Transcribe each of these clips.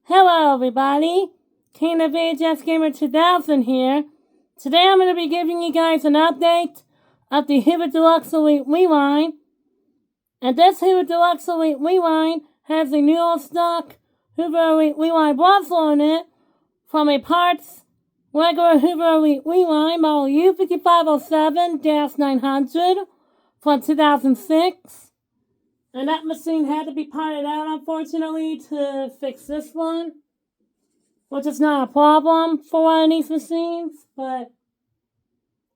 Hello everybody, King of VHS Gamer 2000 here. Today I'm going to be giving you guys an update of the Hoover Deluxe Elite Rewind. And this Hoover Deluxe Elite Rewind has a new old stock Hoover Elite Rewind bottle in it from a parts regular Hoover Elite Rewind model U5507-900 from 2006. And that machine had to be parted out, unfortunately, to fix this one. Which is not a problem for one of these machines, but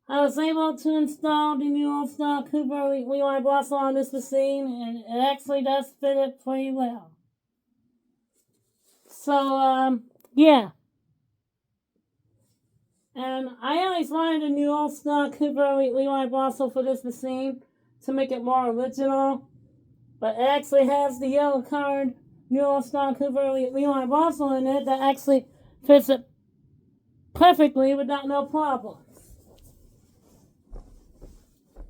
I was able to install the new old stock Hoover Rewind bottle on this machine, and it actually does fit it pretty well. So, yeah. And I always wanted a new old stock Hoover Rewind bottle for this machine to make it more original. But it actually has the yellow colored new old stock Hoover Rewind bottle in it that actually fits it perfectly without no problems.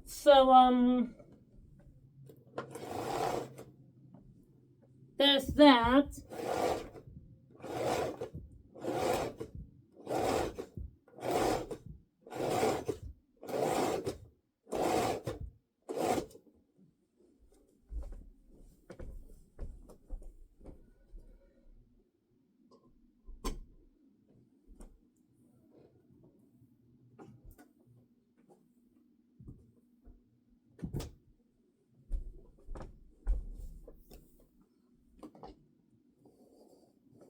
So, there's that.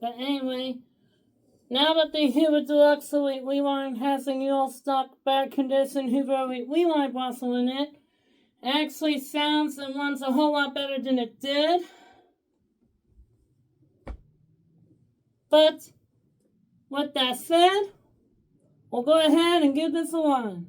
But anyway, now that the Hoover Deluxe Elite Rewind has a new old stock bad condition Hoover Elite Rewind bottle in it, it actually sounds and runs a whole lot better than it did. But with that said, we'll go ahead and give this a run.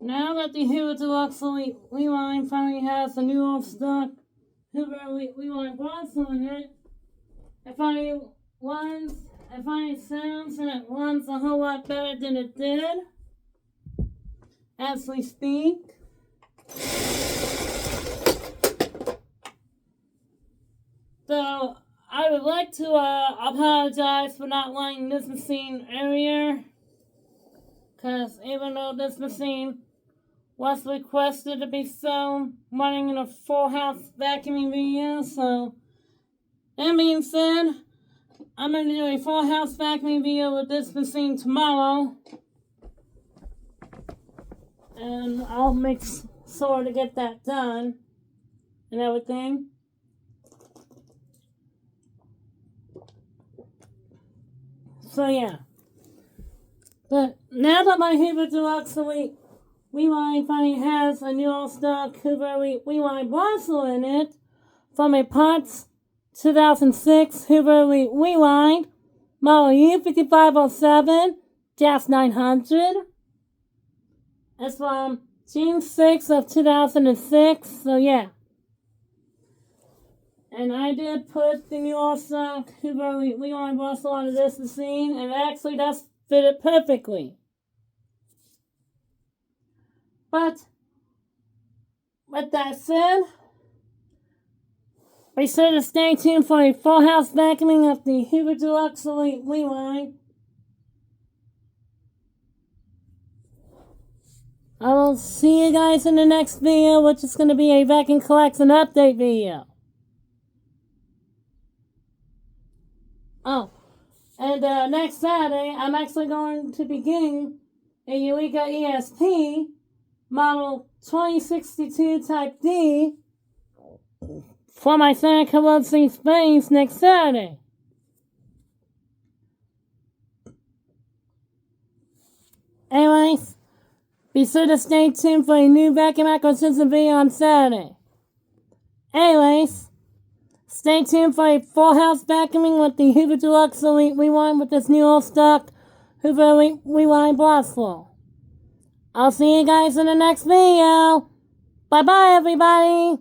Now that the Hoover Deluxe Elite Rewind finally has a new old stock Hoover Elite Rewind bottle in it, I find it sounds and it runs a whole lot better than it did as we speak. So I would like to apologize for not lighting this machine earlier, because even though this machine was requested to be shown running in a full house vacuuming video, so that being said, I'm going to do a full house vacuuming video with this machine tomorrow, and I'll make sure to get that done and everything. So yeah, but now that my Hoover Deluxe Rewind finally has a new all-stock Hoover Rewind bristle in it from a parts 2006 Hoover Rewind model U5507-900. It's from June 6th of 2006, so yeah. And I did put the new all-stock Hoover Rewind bristle onto this machine, and actually that's fitted perfectly. But with that said, be sure to stay tuned for a full house vacuuming of the Hoover Deluxe Rewind. I will see you guys in the next video, which is going to be a vacuum collection update video. Oh, and next Saturday, I'm actually going to begin a Eureka ESP model 2062 Type D for my Santa Carlossi Springs next Saturday. Anyways, be sure to stay tuned for a new vacuum acquisition video on Saturday. Anyways, stay tuned for a full house vacuuming with the Hoover Deluxe Rewind with this new old stock Hoover Rewind bristle. I'll see you guys in the next video. Bye bye, everybody.